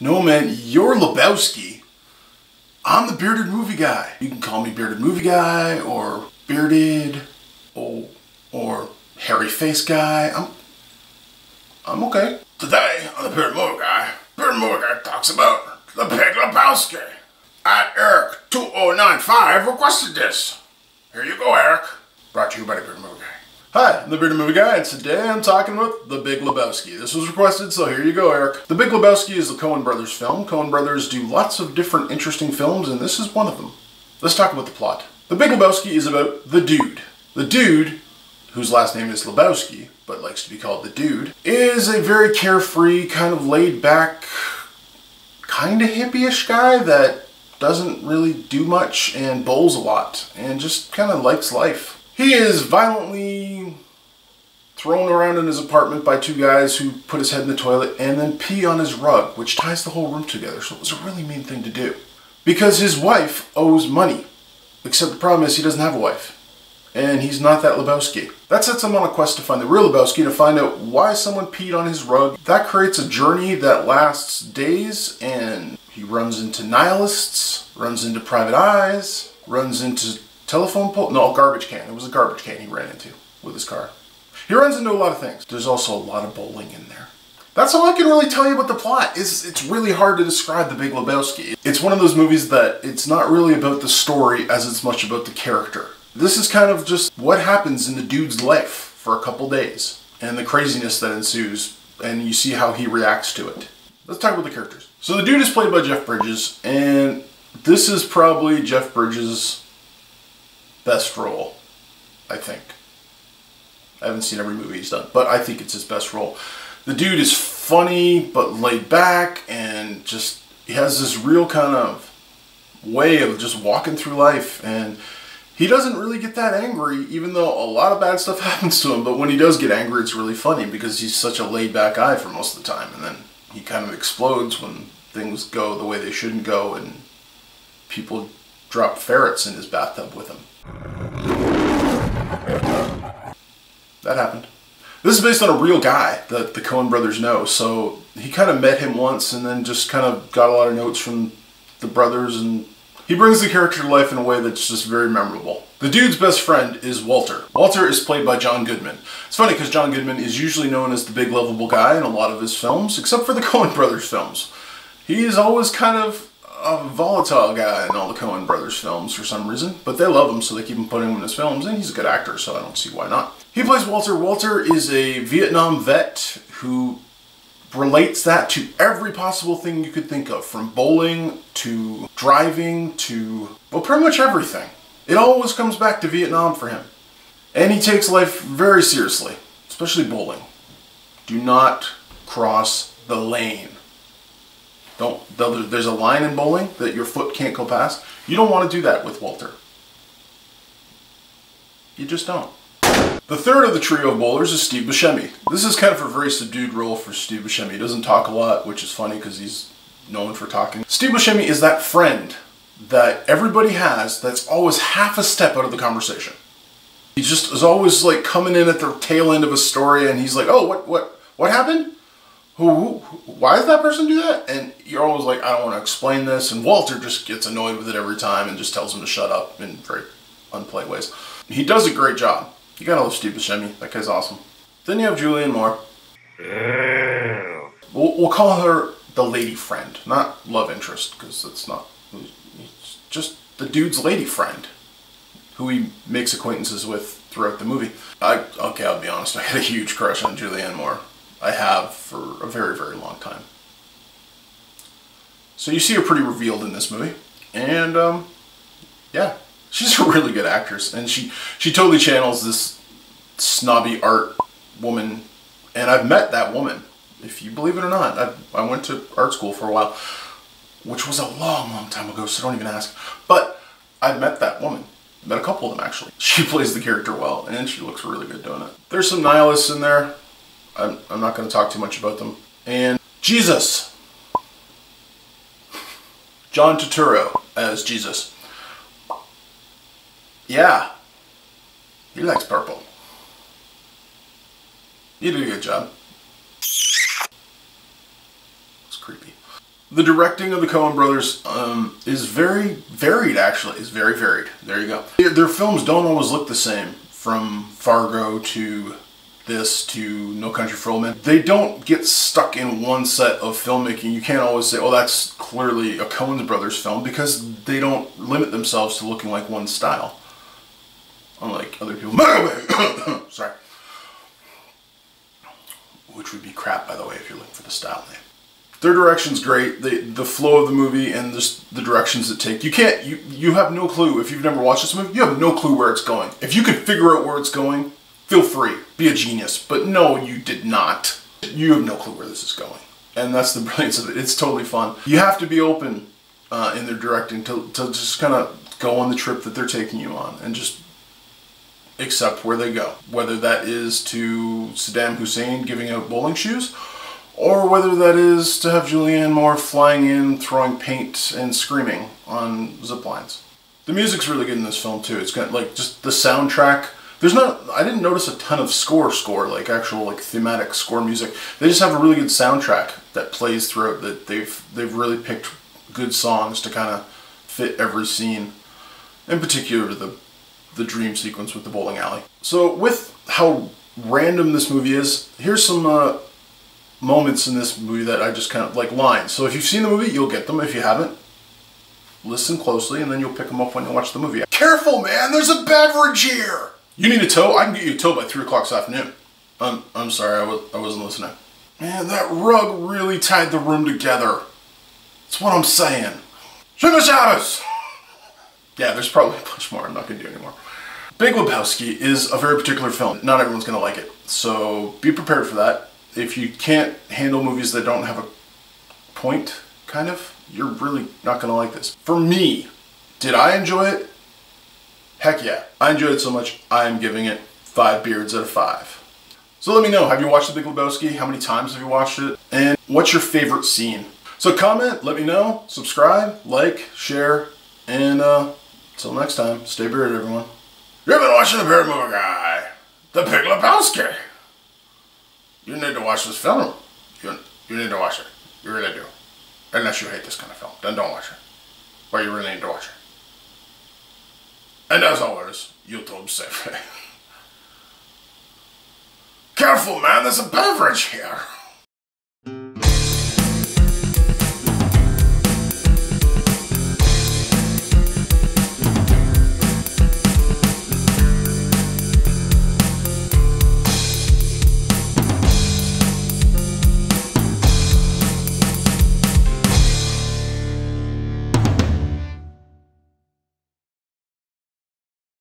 No, man, you're Lebowski. I'm the bearded movie guy. You can call me bearded movie guy, or bearded, or hairy face guy. I'm okay. Today on the bearded movie guy talks about the Big Lebowski. At Eric2095 requested this. Here you go, Eric. Brought to you by the bearded movie guy. Hi, I'm the bearded movie guy, and today I'm talking about The Big Lebowski. This was requested, so here you go, Eric. The Big Lebowski is the Coen Brothers film. Coen Brothers do lots of different interesting films, and this is one of them. Let's talk about the plot. The Big Lebowski is about the dude. The dude, whose last name is Lebowski, but likes to be called the dude, is a very carefree, kind of laid-back, kind of hippie-ish guy that doesn't really do much and bowls a lot, and just kind of likes life. He is violently thrown around in his apartment by two guys who put his head in the toilet and then pee on his rug, which ties the whole room together, so it was a really mean thing to do. Because his wife owes money, except the problem is he doesn't have a wife, and he's not that Lebowski. That sets him on a quest to find the real Lebowski, to find out why someone peed on his rug. That creates a journey that lasts days, and he runs into nihilists, runs into private eyes, runs into telephone pole? No, garbage can. It was a garbage can he ran into with his car. He runs into a lot of things. There's also a lot of bowling in there. That's all I can really tell you about the plot. It's really hard to describe The Big Lebowski. It's one of those movies that it's not really about the story as it's much about the character. This is kind of just what happens in the dude's life for a couple days and the craziness that ensues, and you see how he reacts to it. Let's talk about the characters. So the dude is played by Jeff Bridges, and this is probably Jeff Bridges' best role, I think. I haven't seen every movie he's done, but I think it's his best role. The dude is funny, but laid back, and just, he has this real kind of way of just walking through life, and he doesn't really get that angry, even though a lot of bad stuff happens to him, but when he does get angry, it's really funny, because he's such a laid back guy for most of the time, and then he kind of explodes when things go the way they shouldn't go, and people drop ferrets in his bathtub with him. That happened. This is based on a real guy that the Coen brothers know, so he kind of met him once and then just kind of got a lot of notes from the brothers, and he brings the character to life in a way that's just very memorable. The dude's best friend is Walter. Walter is played by John Goodman. It's funny because John Goodman is usually known as the big lovable guy in a lot of his films, except for the Coen brothers films. He is always kind of a volatile guy in all the Coen brothers films for some reason, but they love him, so they keep him putting him in his films, and he's a good actor, so I don't see why not. He plays Walter. Walter is a Vietnam vet who relates that to every possible thing you could think of, from bowling to driving to, well, pretty much everything. It always comes back to Vietnam for him. And he takes life very seriously, especially bowling. Do not cross the lane. There's a line in bowling that your foot can't go past. You don't want to do that with Walter. You just don't. The third of the trio of bowlers is Steve Buscemi. This is kind of a very subdued role for Steve Buscemi. He doesn't talk a lot, which is funny because he's known for talking. Steve Buscemi is that friend that everybody has that's always half a step out of the conversation. He just is always like coming in at the tail end of a story, and he's like, oh, what happened? Why does that person do that? And you're always like, I don't want to explain this. And Walter just gets annoyed with it every time and just tells him to shut up in very unpolite ways. He does a great job. You gotta love Steve Buscemi. That guy's awesome. Then you have Julianne Moore. We'll call her the lady friend, not love interest, because it's not. It's just the dude's lady friend, who he makes acquaintances with throughout the movie. Okay, I'll be honest. I had a huge crush on Julianne Moore. I have for a very, very long time. So you see her pretty revealed in this movie, and yeah, she's a really good actress, and she totally channels this snobby art woman, and I've met that woman, if you believe it or not. I went to art school for a while, which was a long, long time ago, so don't even ask. But I've met that woman. Met a couple of them, actually. She plays the character well, and she looks really good doing it. There's some nihilists in there. I'm not going to talk too much about them. And Jesus. John Turturro as Jesus. Yeah. He likes purple. He did a good job. It's creepy. The directing of the Coen brothers is very varied, actually. It's very varied. There you go. Their films don't always look the same, from Fargo to this to No Country for Old Men. They don't get stuck in one set of filmmaking. You can't always say, oh, that's clearly a Coen brothers film, because they don't limit themselves to looking like one style. Unlike other people. Sorry. Which would be crap, by the way, if you're looking for the style name. Their direction's great. The flow of the movie and just the directions it takes. You have no clue. If you've never watched this movie, you have no clue where it's going. If you can figure out where it's going, feel free. Be a genius. But no, you did not. You have no clue where this is going. And that's the brilliance of it. It's totally fun. You have to be open in their directing to just kind of go on the trip that they're taking you on and just accept where they go. Whether that is to Saddam Hussein giving out bowling shoes, or whether that is to have Julianne Moore flying in, throwing paint, and screaming on zip lines. The music's really good in this film too. It's got like just the soundtrack. I didn't notice a ton of score, like actual like thematic score music. They just have a really good soundtrack that plays throughout. That they've really picked good songs to kind of fit every scene. In particular, the dream sequence with the bowling alley. So with how random this movie is, here's some moments in this movie that I just kind of like lines. So if you've seen the movie, you'll get them. If you haven't, listen closely and then you'll pick them up when you watch the movie. Careful, man, there's a beverage here. You need a tow? I can get you a tow by 3 o'clock this afternoon. I'm sorry, I wasn't listening. Man, that rug really tied the room together. That's what I'm saying. Sugar Shabbos! Yeah, there's probably a bunch more I'm not going to do anymore. Big Lebowski is a very particular film. Not everyone's going to like it. So be prepared for that. If you can't handle movies that don't have a point, kind of, you're really not going to like this. For me, did I enjoy it? Heck yeah. I enjoyed it so much, I'm giving it 5 beards out of 5. So let me know, have you watched The Big Lebowski? How many times have you watched it? And what's your favorite scene? So comment, let me know, subscribe, like, share, and until next time, stay bearded, everyone. You've been watching The Bearded Movie Guy, The Big Lebowski. You need to watch this film. You need to watch it. You really do. Unless you hate this kind of film. Then don't watch it. But you really need to watch it. And as always, YouTube safe. Careful, man. There's a beverage here.